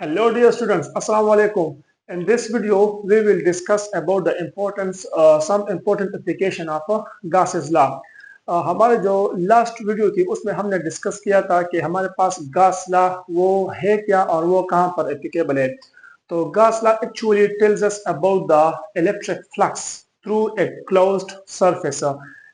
Hello dear students, Assalamu alaikum. In this video, we will discuss about the importance, some important application of Gauss's law. हमारे जो last video थी उसमें हमने discuss किया था कि हमारे पास गॉस लॉ वो है क्या और वो कहाँ पर एप्लीकेबल है. तो Gauss law actually tells us about the electric flux through a closed surface.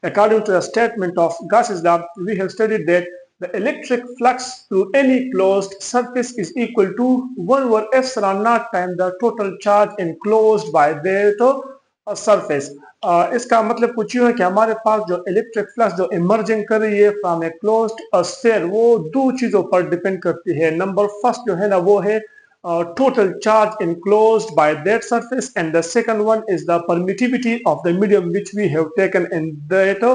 According to the statement of Gauss's law, we have studied that the electric flux through any closed surface is equal to 1 over epsilon naught times the total charge enclosed by that surface. इसका मतलब कुछ यूं है कि हमारे पास जो electric flux जो emerging कर रही है फ्रॉम ए क्लोज्ड स्फीयर वो दो चीजों पर डिपेंड करती है. नंबर फर्स्ट जो है ना वो है total charge enclosed by that surface, and the second one is the permittivity of the medium which we have taken in that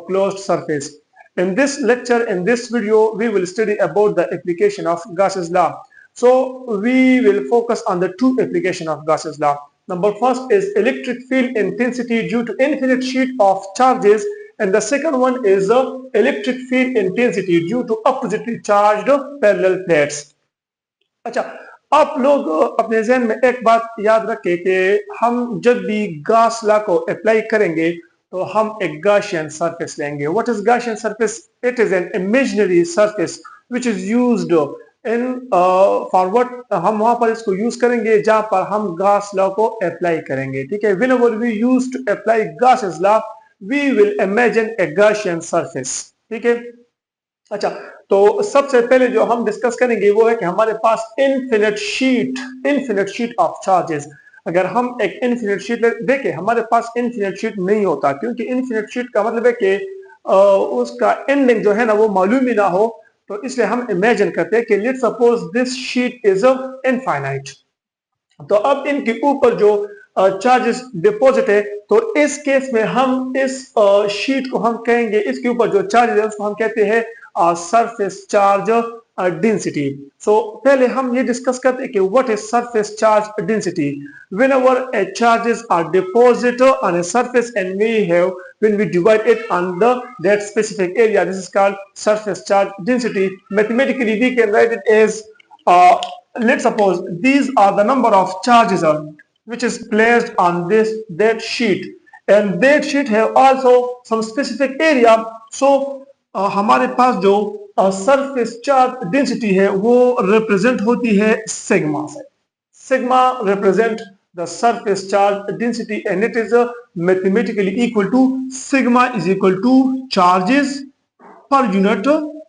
closed surface. In this lecture, in this video, we will study about the application of Gauss's law. So we will focus on the two application of Gauss's law. Number first is electric field intensity due to infinite sheet of charges, and the second one is electric field intensity due to oppositely charged parallel plates. अच्छा, आप लोग अपने जहन में एक बात याद रखें कि हम जब भी गॉस लॉ को अप्लाई करेंगे तो हम एक गॉसियन सरफेस लेंगे. What is Gaussian surface? It is an imaginary surface which is used in forward. हम वहां पर इसको यूज करेंगे जहां पर हम गॉस लॉ को अप्लाई करेंगे. ठीक है, whenever we use to apply Gauss's law we will imagine a Gaussian surface. ठीक है. अच्छा, तो सबसे पहले जो हम डिस्कस करेंगे वो है कि हमारे पास इनफिनिट शीट ऑफ चार्जेस. अगर हम एक इनफिनिट शीट देखें, हमारे पास इनफिनिट शीट नहीं होता, क्योंकि इनफिनिट शीट का मतलब है कि उसका एंडिंग जो है ना वो मालूम ही ना हो. तो इसलिए हम इमेजिन करते हैं कि let's suppose this sheet is infinite. तो अब इनके ऊपर जो चार्जेस डिपॉजिट है, तो इस केस में हम इस शीट को हम कहेंगे, इसके ऊपर जो चार्जेस है उसको हम कहते हैं सरफेस चार्ज डेंसिटी. सो पहले हम ये डिस्कस करते हैं कि what is surface charge density. whenever a charges are deposited on a surface and when we divide it on that specific area, this is called surface charge density. Mathematically we can write it as let's suppose these are the number of charges which is placed on that sheet, and that sheet have also some specific area. So हमारे पास जो surface charge density है वो represent होती है sigma से. Sigma represent the surface charge density and it is mathematically equal to sigma is equal to charges per unit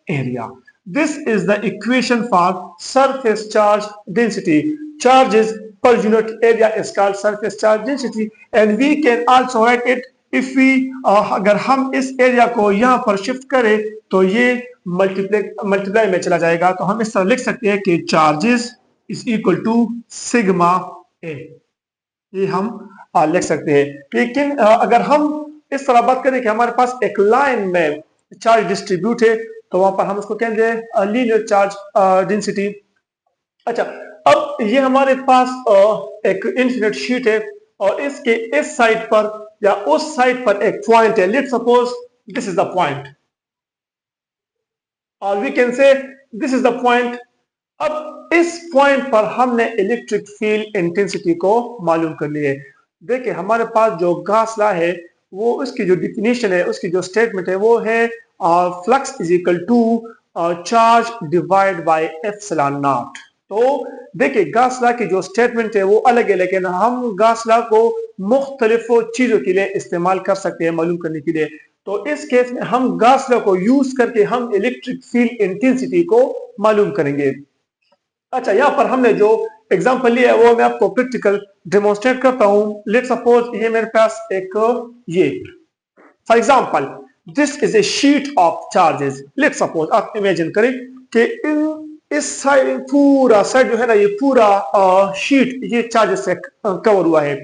area. This is the equation for surface charge density. Charges per unit area is called surface charge density, and we can also write it if we अगर हम इस area को यहाँ पर shift करें तो ये multiply में चला जाएगा. तो हम इस तरह लिख सकते हैं कि charges is equal to sigma A. ये हम लिख सकते हैं. लेकिन अगर हम इस तरह बात करें कि हमारे पास एक लाइन में चार्ज डिस्ट्रीब्यूट है तो वहां पर हम उसको कहेंगे लीनियर चार्ज डेंसिटी. अच्छा, अब ये हमारे पास एक इनफिनिट शीट है और इसके इस साइड पर या उस साइड पर एक पॉइंट है. Let's suppose this is the point और we can say this is the point. अब इस पॉइंट पर हमने इलेक्ट्रिक फील्ड इंटेंसिटी को मालूम कर लिए. देखिए, हमारे पास जो गॉस लॉ है वो उसकी जो डिफिनीशन है, उसकी जो स्टेटमेंट है वो है flux is equal to charge divide by epsilon naught. तो देखिए, गॉस लॉ की जो स्टेटमेंट है वो अलग है, लेकिन हम गॉस लॉ को मुख्तलिफ चीजों के लिए इस्तेमाल कर सकते हैं मालूम करने के लिए. तो इस केस में हम गॉस लॉ को यूज करके हम इलेक्ट्रिक फील्ड इंटेंसिटी को मालूम करेंगे. अच्छा, यहाँ पर हमने जो एग्जांपल लिया है वो मैं आपको प्रैक्टिकल डेमोन्स्ट्रेट करता हूँ. लेट्स सपोज ये मेरे पास एक ये for example this is a sheet of charges. Let's suppose आप इमेजिन करें कि इस साइड पूरा साइड जो है ना ये पूरा शीट ये चार्जेस से कवर हुआ है.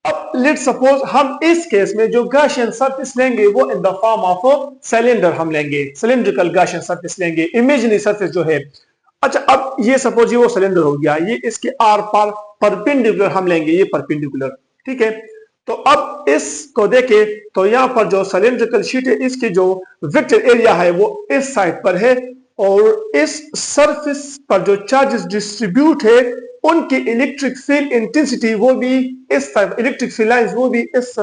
अब लेट्स सपोज हम इस केस में जो गॉसियन सरफेस लेंगे वो in the form of cylinder हम लेंगे, सिलेंड्रिकल गॉसियन सरफेस लेंगे, इमेजिनरी सरफेस जो है. अच्छा, अब ये सपोज ये वो सिलेंडर हो गया, ये इसके आर पार परपेंडिकुलर हम लेंगे, ये परपेंडिकुलर. ठीक है. तो अब इसको देखें तो यहाँ पर जो सिलेंड्रिकल शीट है इसकी जो वेक्टर एरिया है वो इस साइड पर है और इस सरफेस पर जो चार्जेस डिस्ट्रीब्यूट है उनकी इलेक्ट्रिक फील्ड इंटेंसिटी वो भी इस तरफ, इलेक्ट्रिक फील्ड लाइंस वो भी इस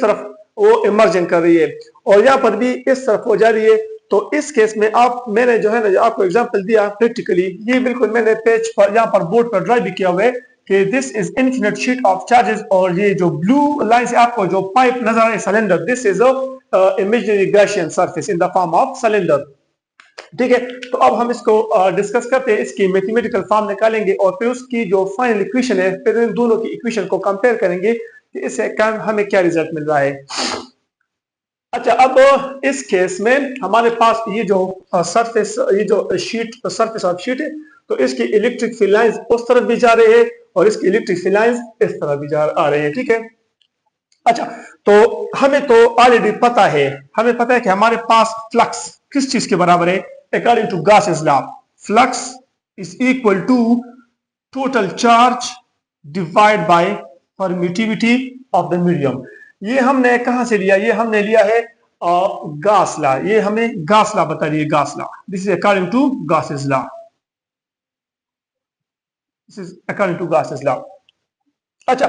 तरफ वो इमर्जन कर रही है और यहाँ पर भी इस तरफ हो जा रही है। तो इस केस में मैंने जो है ना आपको एग्जांपल दिया प्रैक्टिकली, ये बिल्कुल मैंने पेज पर यहाँ पर बोर्ड पर ड्रा भी किया हुआ है कि this is infinite sheet of charges, और ये जो ब्लू लाइन से आपको जो पाइप नजर आ रहा है cylinder, this is a imaginary Gaussian surface in the form of cylinder. ठीक है, तो अब हम इसको डिस्कस करते हैं, इसकी मैथमेटिकल फॉर्म निकालेंगे और फिर उसकी जो फाइनल इक्वेशन है फिर इन दोनों की इक्वेशन को कंपेयर करेंगे कि इससे हमें क्या रिजल्ट मिल रहा है। अच्छा, अब इस केस में हमारे पास ये जो सरफेस, ये जो शीट सरफेस ऑफ शीट है, तो इसकी इलेक्ट्रिक फील्ड लाइंस उस तरफ भी जा रहे हैं और इसकी इलेक्ट्रिक फील्ड लाइंस इस तरफ भी आ रहे हैं। ठीक है, अच्छा, तो हमें तो ऑलरेडी पता है, हमें पता है कि हमारे पास फ्लक्स किस चीज के बराबर है, according to Gauss's law flux is equal to total charge divide by permittivity of the medium. ये हमने कहां से लिया, ये हमने लिया है गॉस लॉ, ये हमें गॉस लॉ बता रही है, Gauss law, this is according to Gauss's law, this is according to Gauss's law. अच्छा,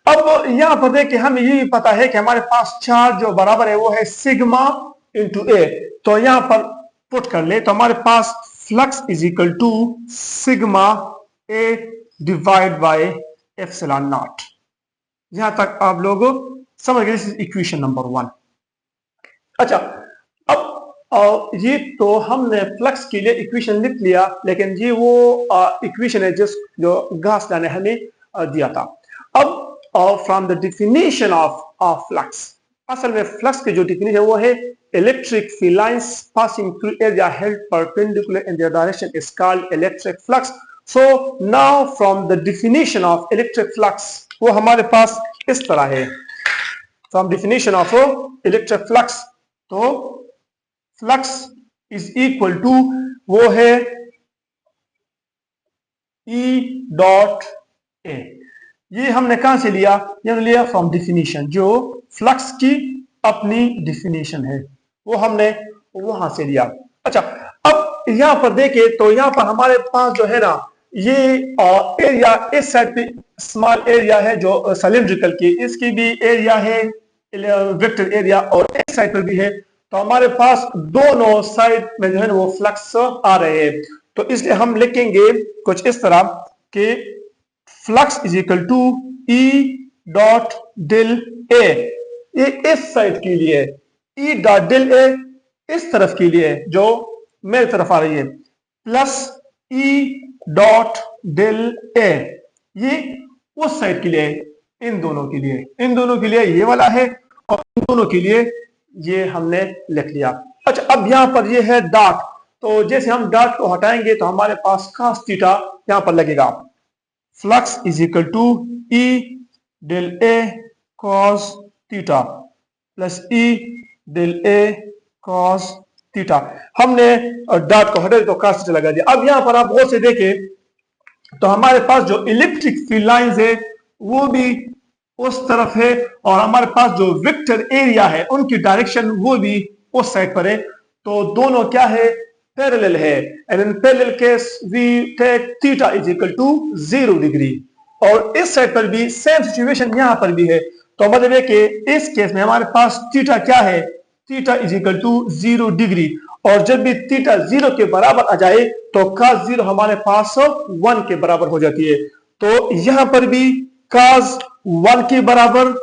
अब यहां पर देखिए हमें ये पता है कि हमारे पास चार्ज जो बराबर है वो है सिग्मा इंटू ए, तो यहां पर पुट कर ले तो हमारे पास flux is equal to sigma A divide by epsilon naught. यहां तक आप लोग समझ गए, दिस इज इक्वेशन नंबर 1। अच्छा, अब ये तो हमने फ्लक्स के लिए इक्वेशन लिख लिया, लेकिन ये वो इक्वेशन है जो गॉस लॉ ने हमें दिया था। अब from the definition of flux, असल में फ्लक्स की जो डेफिनेशन वो है electric field lines passing through area held perpendicular in their direction is called electric flux. So now from the definition of electric flux वो हमारे पास इस तरह है, from definition of electric flux, तो फ्लक्स इज इक्वल टू वो है E dot A. ये हमने कहां से लिया, ये हमने लिया फ्रॉम डेफिनेशन, जो फ्लक्स की अपनी डेफिनेशन है वो हमने वहां से लिया। अच्छा, अब यहां पर देखें तो यहां पर हमारे पास जो है ना ये एरिया इस साइड पे स्मॉल एरिया है जो सिलिंड्रिकल की, इसकी भी एरिया है वेक्टर एरिया और इस साइड पर भी है, तो हमारे पास दोनों साइड में जो है ना वो फ्लक्स आ रहे हैं। तो इसलिए हम लिखेंगे कुछ इस तरह कि flux is equal to E dot del A, ये इस साइड के लिए, ई डॉट डिल ए इस तरफ के लिए जो मेरी तरफ आ रही है, plus E dot del A ये उस साइड के लिए, इन दोनों के लिए, इन दोनों के लिए ये वाला है और इन दोनों के लिए ये हमने लिख लिया। अच्छा, अब यहां पर ये है डॉट, तो जैसे हम डॉट को हटाएंगे तो हमारे पास cos थीटा यहां पर लगेगा, flux is equal to E del A cos theta plus E del A cos theta. हमने डॉट को हटा तो cos थीटा लगा दिया। अब यहां पर आप गौर से देखें तो हमारे पास जो इलेक्ट्रिक फील्ड लाइंस है वो भी उस तरफ है और हमारे पास जो वेक्टर एरिया है उनकी डायरेक्शन वो भी उस साइड पर है, तो दोनों क्या है, पैरेलल है। And in parallel case we take theta is equal to 0 degree, और इस साइड पर भी सेम सिचुएशन यहां पर भी है, तो मतलब है कि इस केस में हमारे पास थीटा क्या है, theta is equal to 0 degree, और जब भी थीटा 0 के बराबर आ जाए तो cos 0 हमारे पास 1 के बराबर हो जाती है, तो यहां पर भी cos 1 के बराबर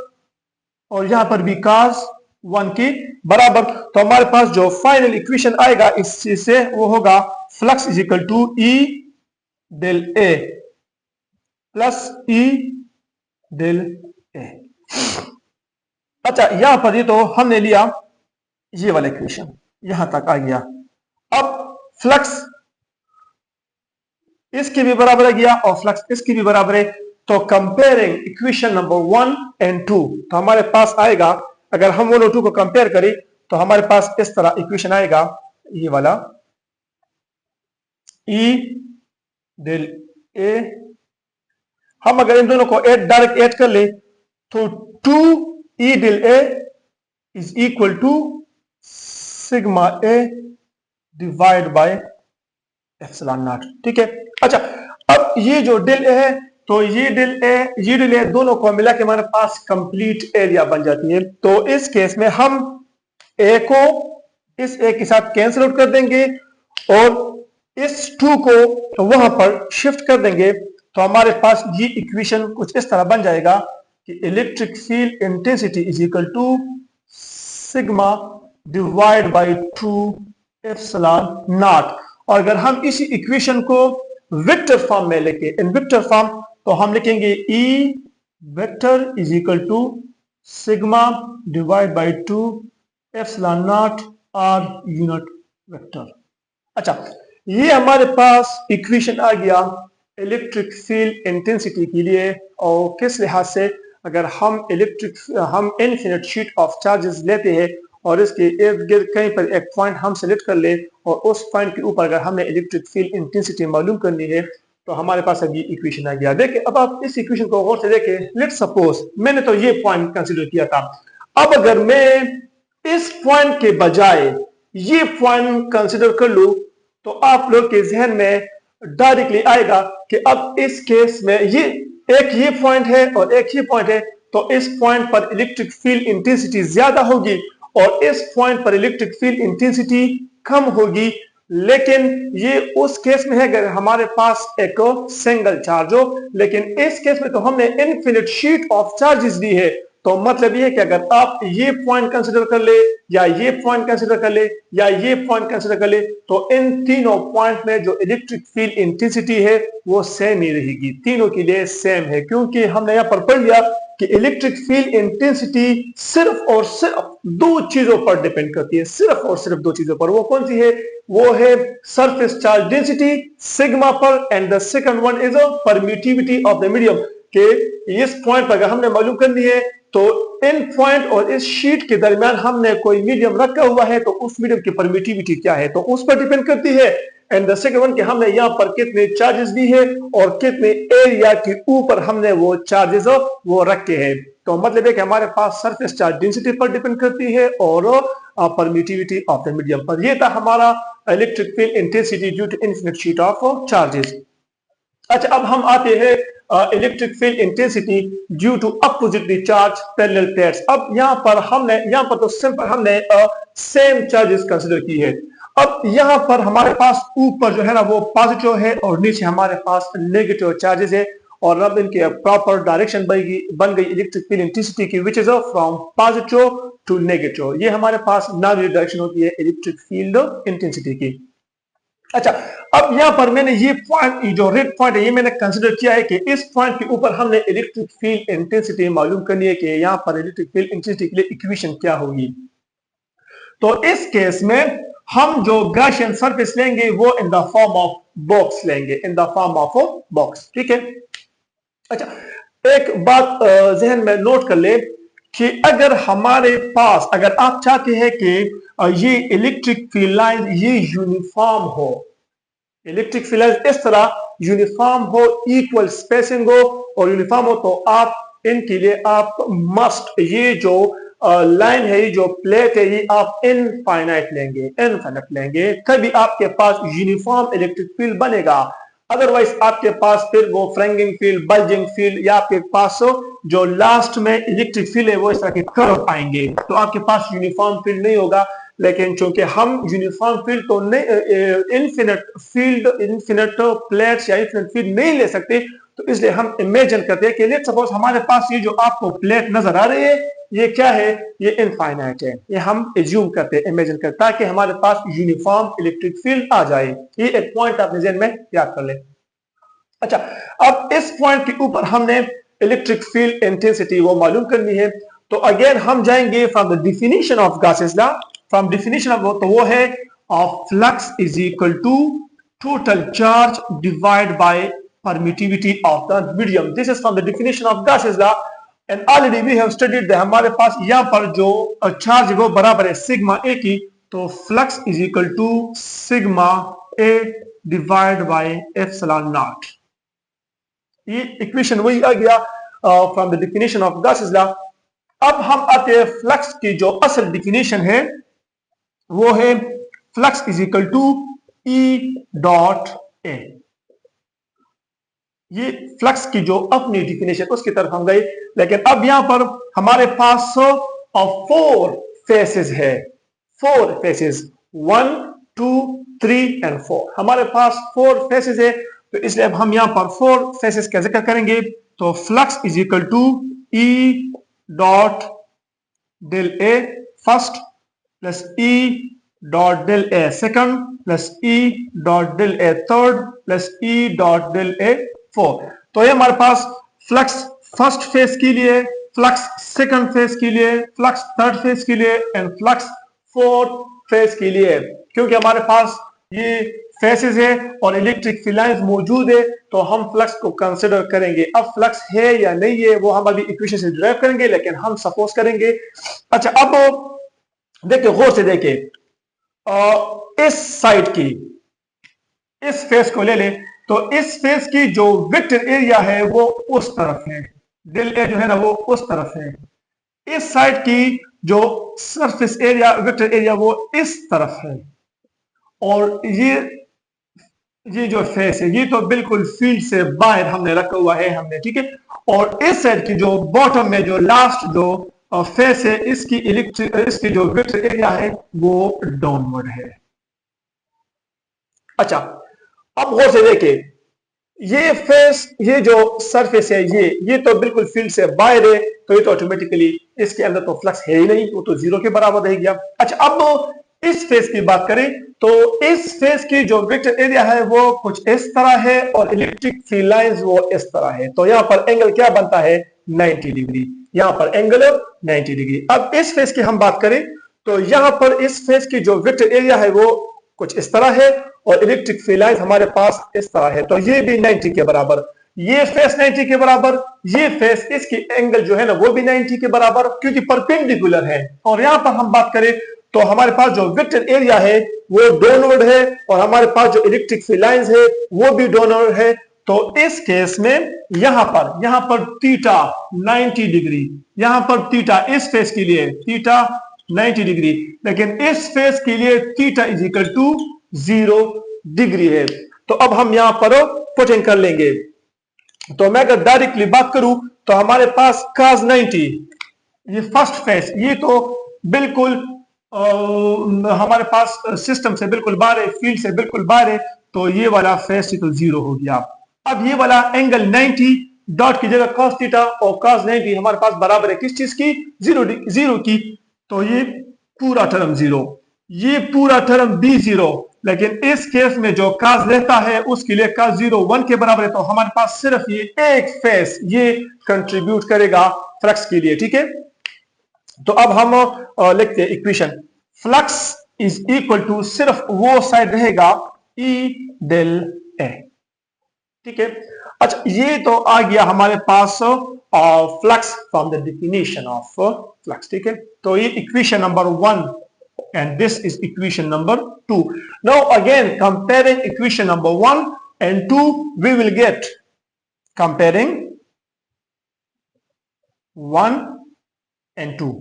और यहां पर भी cos 1 के बराबर, तो हमारे पास जो फाइनल इक्वेशन आएगा इस चीज से वो होगा flux is equal to E del A plus E del A. अच्छा, यहां पर ये तो हमने लिया ये वाला इक्वेशन, यहां तक आ गया। अब फ्लक्स इसके भी बराबर आ गया और फ्लक्स इसकी भी बराबर है, तो कंपेयरिंग इक्वेशन नंबर 1 एंड 2, तो हमारे पास आएगा, अगर हम 1 और 2 को कंपेयर करें तो हमारे पास इस तरह इक्वेशन आएगा, ये वाला ई डेल ए, हम अगर इन दोनों को डायरेक्ट ऐड कर ले तो 2 E del A is equal to sigma A divide by epsilon naught. ठीक है। अच्छा, अब ये जो डेल ए है, तो ये डेल ए दोनों को मिला के हमारे पास कंप्लीट एरिया बन जाती है। तो इस केस में हम ए को इस ए के साथ कैंसिल आउट कर देंगे और इस 2 को वहां पर शिफ्ट कर देंगे, तो हमारे पास ये इक्वेशन कुछ इस तरह बन जाएगा कि electric field intensity is equal to sigma divide by 2 epsilon naught. और अगर हम इसी इक्वेशन को वेक्टर फॉर्म में लिखें, इन वेक्टर फॉर्म, तो हम लिखेंगे E vector is equal to sigma divide by 2 epsilon naught r unit vector. अच्छा, ये हमारे पास इक्वेशन आ गया इलेक्ट्रिक फील्ड इंटेंसिटी के लिए। और किस लिहाज से, अगर हम हम इनफिनिट शीट ऑफ चार्जेस लेते हैं और इसके इर्द गिर्द कहीं पर एक पॉइंट हम सेलेक्ट कर ले और उस पॉइंट के ऊपर अगर हमने इलेक्ट्रिक फील्ड इंटेंसिटी मालूम करनी है, तो हमारे पास अभी इक्वेशन आ गया। देखिए, अब आप इस इक्वेशन को गौर से देखें। लेट्स सपोज मैंने तो ये पॉइंट कंसीडर किया था। अब अगर मैं इस पॉइंट के बजाय ये पॉइंट कंसीडर कर लूं, तो आप लोग के जहन में डायरेक्टली आएगा कि अब इस केस में ये पॉइंट है और एक ये पॉइंट है, तो इस पॉइंट पर इलेक्ट्रिक फील्ड इंटेंसिटी ज्यादा होगी और इस पॉइंट पर इलेक्ट्रिक फील्ड इंटेंसिटी कम होगी। लेकिन ये उस केस में है अगर हमारे पास एक सिंगल चार्ज हो, लेकिन इस केस में तो हमने इनफिनिट शीट ऑफ चार्जेस दी है। तो मतलब ये है कि अगर आप ये पॉइंट कंसीडर कर ले या ये पॉइंट कंसीडर कर ले या ये पॉइंट कंसीडर कर ले, तो इन तीनों पॉइंट में जो इलेक्ट्रिक फील्ड इंटेंसिटी है वो सेम ही रहेगी, तीनों के लिए सेम है। क्योंकि हमने यहां पर पढ़ लिया कि इलेक्ट्रिक फील्ड इंटेंसिटी सिर्फ और सिर्फ 2 चीजों पर डिपेंड करती है, सिर्फ और सिर्फ 2 चीजों पर। वो कौन सी है? वो है सरफेस चार्ज डेंसिटी सिग्मा पर, and the second one is permittivity of the medium. के इस पॉइंट पर अगर हमने मालूम करनी है, तो इन पॉइंट और इस शीट के दरमियान हमने कोई मीडियम रखा हुआ है, तो उस मीडियम की परमिटिविटी क्या है, तो उस पर डिपेंड करती है। एंड द सेकंड वन कि हमने यहाँ पर कितने चार्जेस दी है और कितने एरिया के ऊपर हमने वो चार्जेस वो रखे हैं। तो मतलब है कि हमारे पास सरफेस चार्ज डेंसिटी पर डिपेंड करती है और परमिटिविटी ऑफ द मीडियम पर। यह था हमारा electric field intensity due to infinite sheet of charges. अच्छा, अब हम आते हैं electric field intensity due to oppositely charge parallel plates. अब यहाँ पर तो सिंपल हमने सेम चार्जेस कंसीडर की है। अब यहाँ पर हमारे पास ऊपर जो है ना वो पॉजिटिव है और नीचे हमारे पास नेगेटिव चार्जेस है, और अब इनके प्रॉपर डायरेक्शन बन गई इलेक्ट्रिक फील्ड इंटेंसिटी की, which is from positive to negative. ये हमारे पास नॉर्मल डायरेक्शन होती है इलेक्ट्रिक फील्ड इंटेंसिटी की। अच्छा, अब यहां पर मैंने ये पॉइंट, जो रेड पॉइंट है, ये मैंने कंसीडर किया है कि इस पॉइंट के ऊपर हमने इलेक्ट्रिक फील्ड इंटेंसिटी मालूम करनी है कि यहां पर इलेक्ट्रिक फील्ड इंटेंसिटी के लिए इक्वेशन क्या होगी। तो इस केस में हम जो गॉसियन सरफेस लेंगे वो in the form of box लेंगे, in the form of box. ठीक है। अच्छा, एक बात जहन में नोट कर ले कि अगर हमारे पास, अगर आप चाहते हैं कि ये इलेक्ट्रिक फील्ड लाइन ये यूनिफॉर्म हो, इलेक्ट्रिक फील्ड लाइन इस तरह यूनिफॉर्म हो, इक्वल स्पेसिंग हो और यूनिफॉर्म हो, तो आप इनके लिए आप मस्ट ये जो लाइन है, ये जो प्लेट है, ये आप इनफाइनाइट लेंगे, तभी आपके पास यूनिफॉर्म इलेक्ट्रिक फील्ड बनेगा। अदरवाइज आपके पास फिर वो फ्रैंगिंग फील्ड, बल्जिंग फील्ड, या आपके पास जो लास्ट में इलेक्ट्रिक फील्ड है वो इस तरह के कर्व आएंगे, तो आपके पास यूनिफॉर्म फील्ड नहीं होगा। लेकिन चूंकि हम यूनिफॉर्म फील्ड तो नहीं, इन्फिनिट प्लेट्स या इन्फिनिट फील्ड नहीं ले सकते, तो इसलिए हम इमेजिन करते हैं कि लेट्स सपोज हमारे पास ये जो आपको प्लेट नजर आ रही है, ये क्या है? ये इनफाइनाइट है। ये हम एज्यूम करते हैं, इमेजिन करते, ताकि हमारे पास यूनिफॉर्म इलेक्ट्रिक फील्ड आ जाए। ये एक पॉइंट आप जहन में याद कर ले। अच्छा, अब इस पॉइंट के ऊपर हमने इलेक्ट्रिक फील्ड इंटेंसिटी वो मालूम करनी है, तो अगेन हम जाएंगे from the definition of Gauss's law. From definition of वो है flux is equal to total charge divide by permittivity of the medium. This is from the definition of Gauss's law, and already we have studied that हमारे पास यहाँ पर जो charge है वो बराबर है सिग्मा ए की, तो flux is equal to sigma A divide by epsilon naught. ये इक्वेशन वही आ गया from the definition of Gauss's law. अब हम आते हैं फ्लक्स की जो असल डिफिनेशन है, वो है flux is equal to E dot A. ये फ्लक्स की जो अपनी डिफिनेशन उसकी तरफ हम गए, लेकिन अब यहां पर हमारे पास 4 फेसेस है, 4 फेसेस, 1 2 3 एंड 4। हमारे पास 4 फेसेस है, तो इसलिए अब हम यहां पर 4 फेसेस का जिक्र करेंगे। तो flux is equal to E dot del A first plus E dot del A second plus E dot del A third plus E dot del A fourth. तो ये हमारे पास फ्लक्स फर्स्ट फेज के लिए, फ्लक्स सेकंड फेज के लिए, flux third phase के लिए एंड फ्लक्स फोर्थ फेज के लिए। क्योंकि हमारे पास ये फेसेस है और इलेक्ट्रिक फील्ड लाइंस मौजूद है, तो हम फ्लक्स को कंसिडर करेंगे। अब फ्लक्स है या नहीं है वो हम अभी इक्वेशन से डिराइव करेंगे, लेकिन हम सपोज करेंगे। अच्छा, अब देखिए, गौर से देखिए, इस साइड की, इस फेस को ले ले, तो इस फेस की जो वेक्टर एरिया है वो उस तरफ है, डेल ए जो है ना वो उस तरफ है। इस साइड की जो सरफेस एरिया, वेक्टर एरिया, वो इस तरफ है। और ये जो फेस है ये तो बिल्कुल फील्ड से बाहर हमने रखा हुआ है हमने, ठीक है। और इस साइड की जो बॉटम में जो लास्ट जो फेस है, इसकी जो वेक्टर एरिया है वो डाउनवर्ड है। अच्छा, अब गौर से देखिए, ये फेस, ये जो सरफेस है, ये तो बिल्कुल फील्ड से बाहर है, तो ये तो ऑटोमेटिकली इसके अंदर तो फ्लक्स है ही नहीं, वो तो 0 के बराबर रह गया। अच्छा, अब इस फेस की बात करें तो इस फेस की जो वेक्टर एरिया है वो कुछ इस तरह है और इलेक्ट्रिक फील्ड लाइंस वो इस तरह है। तो यहां पर एंगल क्या बनता है? 90 डिग्री। यहां पर एंगल 90 डिग्री। अब इस फेस की हम बात करें तो यहां पर इस फेस की जो वेक्टर एरिया है वो कुछ इस तरह है और इलेक्ट्रिक फील्ड लाइंस हमारे पास इस तरह है, तो ये भी 90 के बराबर। ये फेस 90 के बराबर, ये फेस, इसकी एंगल जो है ना वो भी 90 के बराबर, क्योंकि परपेंडिकुलर है। और यहां पर हम बात करें तो हमारे पास जो वेक्टर एरिया है वो डाउनवर्ड है और हमारे पास जो इलेक्ट्रिक फील्ड लाइंस है वो भी डाउनवर्ड है। तो इस केस में यहां पर थीटा 90 डिग्री, यहां पर थीटा इस फेस के लिए थीटा 90 डिग्री, लेकिन इस फेस के लिए theta is equal to 0 degree है। तो अब हम यहां पर पुटिंग कर लेंगे। तो मैं अगर डायरेक्टली बात करूं तो हमारे पास cos 90, ये फर्स्ट फेस, ये तो बिल्कुल हमारे पास सिस्टम से बिल्कुल बाहर है, फील्ड से बिल्कुल बाहर है, तो ये वाला फेस तो 0 हो गया। अब ये वाला एंगल 90 डॉट की जगह cos थीटा और cos 90 हमारे पास बराबर है किस चीज की? 0 की। तो ये पूरा टर्म 0, ये पूरा टर्म भी 0, लेकिन इस केस में जो cos रहता है उसके लिए cos 0 1 के बराबर है। तो हमारे पास सिर्फ ये एक फेस ये कंट्रीब्यूट करेगा फ्लक्स के लिए, ठीक है। तो अब हम लिखते हैं equation, flux is equal to, सिर्फ वो साइड रहेगा E डेल A, ठीक है। अच्छा, ये तो आ गया हमारे पास flux from the definition of flux, ठीक है। तो ये equation number 1 and this is equation number 2. Now again comparing equation number 1 and 2, we will get, comparing 1 and 2,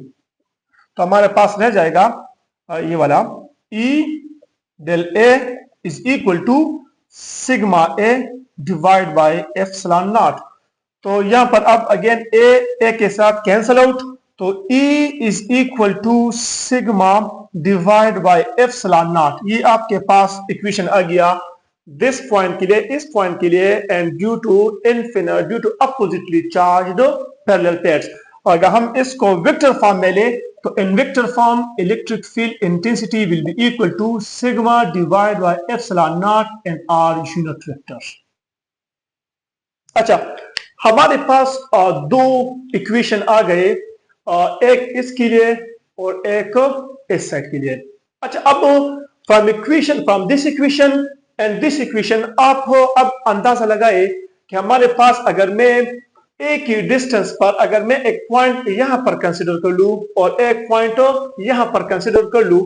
तो हमारे पास रह जाएगा ये वाला E del A is equal to sigma A divide by epsilon naught. तो यहां पर अब अगेन ए के साथ कैंसल आउट, तो E is equal to sigma divide by epsilon naught. ये आपके पास इक्वेशन आ गया दिस पॉइंट के लिए, इस पॉइंट के लिए, and due to oppositely charged parallel plates. और अगर हम इसको वेक्टर फॉर्म में ले तो in vector form electric field intensity will be equal to sigma divide by epsilon naught and r unit vector. अच्छा, हमारे पास दो इक्वेशन आ गए, एक इसके लिए और एक इस साइड के लिए। अच्छा, अब from this equation and this equation आप अब अंदाजा लगाए कि हमारे पास अगर मैं एक ही डिस्टेंस पर अगर मैं एक पॉइंट यहां पर कंसीडर कर लूं और एक पॉइंट यहां पर कंसीडर कर लूं,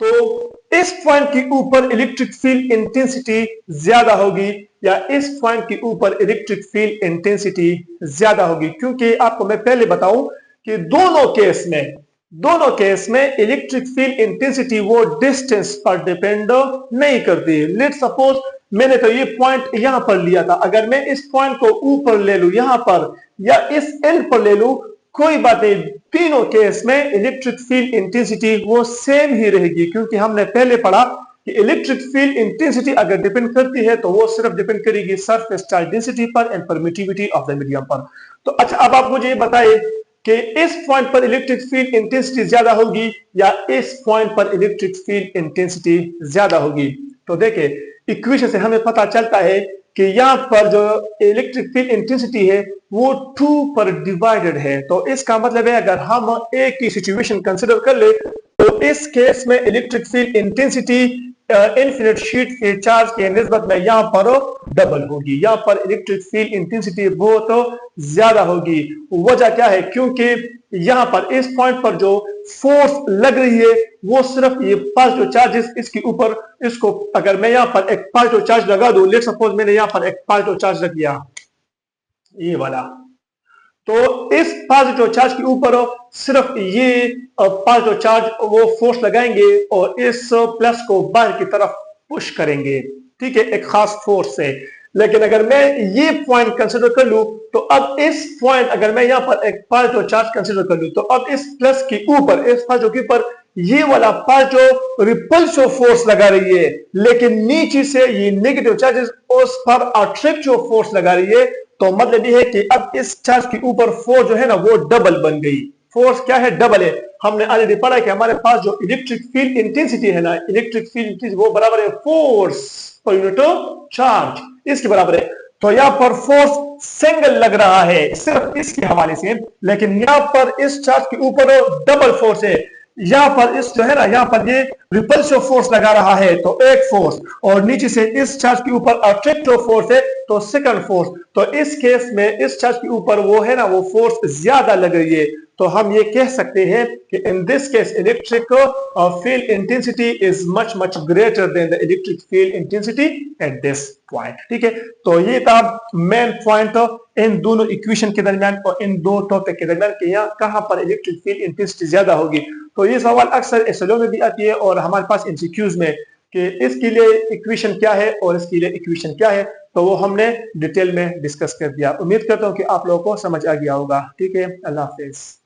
तो इस पॉइंट के ऊपर इलेक्ट्रिक फील्ड इंटेंसिटी ज्यादा होगी या इस पॉइंट के ऊपर इलेक्ट्रिक फील्ड इंटेंसिटी ज्यादा होगी। क्योंकि आपको मैं पहले बताऊं कि दोनों केस में दोनों केस में इलेक्ट्रिक फील्ड इंटेंसिटी वो डिस्टेंस पर डिपेंड नहीं करती। लेट सपोज मैंने तो ये पॉइंट यहां पर लिया था, अगर मैं इस पॉइंट को ऊपर ले लूं यहां पर या इस एंड पर ले लूं, कोई बात नहीं, तीनों केस में इलेक्ट्रिक फील्ड इंटेंसिटी वो सेम ही रहेगी, क्योंकि हमने पहले पढ़ा कि इलेक्ट्रिक फील्ड इंटेंसिटी अगर डिपेंड करती है तो वो सिर्फ डिपेंड करेगी सरफेस चार्ज डेंसिटी पर and permittivity of the medium पर। तो अच्छा, अब आप मुझे बताइए कि इस पॉइंट पर इलेक्ट्रिक फील्ड इंटेंसिटी ज्यादा होगी या इस पॉइंट पर इलेक्ट्रिक फील्ड इंटेंसिटी ज्यादा होगी। तो देखिए इक्वेशन से हमें पता चलता है कि यहाँ पर जो इलेक्ट्रिक फील्ड इंटेंसिटी है वो 2 पर डिवाइडेड है। तो इसका मतलब है अगर हम एक की सिचुएशन कंसिडर कर ले तो इस केस में electric field intensity infinite sheet के चार्ज के निस्बत में यहाँ पर डबल होगी, यहाँ पर इलेक्ट्रिक फील्ड इंटेंसिटी बहुत ज्यादा होगी। वजह क्या है? क्योंकि यहाँ पर इस पॉइंट पर जो फोर्स लग रही है वो सिर्फ ये पॉजिटिव चार्जेस इसके ऊपर, इसको अगर मैं यहाँ पर एक पॉजिटिव चार्ज लगा दूं, लेट सपोज मैंने यहाँ पर एक पॉजिटिव चार्ज रख दिया ये वाला, तो इस पॉजिटिव चार्ज के ऊपर सिर्फ ये पॉजिटिव चार्ज वो फोर्स लगाएंगे और इस प्लस को बाहर की तरफ पुश करेंगे, ठीक है, एक खास फोर्स से। लेकिन अगर मैं ये पॉइंट कंसिडर कर लूं तो अब इस पॉइंट अगर मैं यहाँ पर एक पॉजिटिव चार्ज कंसिडर कर लूं तो अब इस प्लस के ऊपर, इस पॉजिटिव के ऊपर ये वाला पॉजिटिव रिपल्सिव फोर्स लगा रही है, लेकिन नीचे से ये नेगेटिव चार्जेस उस पर अट्रैक्टिव फोर्स लगा रही है। तो मतलब ये है कि अब इस चार्ज के ऊपर फोर्स जो है ना वो डबल बन गई। फोर्स क्या है? डबल है। हमने ऑलरेडी पढ़ा है कि हमारे पास जो इलेक्ट्रिक फील्ड इंटेंसिटी है ना, इलेक्ट्रिक फील्ड इंटेंसिटी वो बराबर है फोर्स पर यूनिट चार्ज, इसके बराबर है। तो यहाँ पर फोर्स सिंगल लग रहा है सिर्फ इसके हवाले से, लेकिन यहाँ पर इस चार्ज के ऊपर डबल फोर्स है। यहाँ पर इस जो है ना, यहाँ पर ये रिपल्सिव फोर्स लगा रहा है तो एक फोर्स, और नीचे से इस चार्ज के ऊपर अट्रैक्टिव फोर्स है तो सेकंड फोर्स। तो इस केस में इस चार्ज के ऊपर वो है ना वो फोर्स ज्यादा लग रही है। तो हम ये कह सकते हैं कि in this case electric field intensity is much much greater than the electric field intensity at this point, ठीक है। तो ये था मेन पॉइंट इन दोनों इक्वेशन के दरमियान और इन दो टॉपिक के दरमियान कि यहाँ कहां पर इलेक्ट्रिक फील्ड इंटेंसिटी ज्यादा होगी। तो ये सवाल अक्सर एसएलओ में भी आती है और हमारे पास एमसीक्यूज में कि इसके लिए इक्वेशन क्या है और इसके लिए इक्वेशन क्या है, तो वो हमने डिटेल में डिस्कस कर दिया। उम्मीद करता हूं कि आप लोगों को समझ आ गया होगा। ठीक है, अल्लाह हाफिज।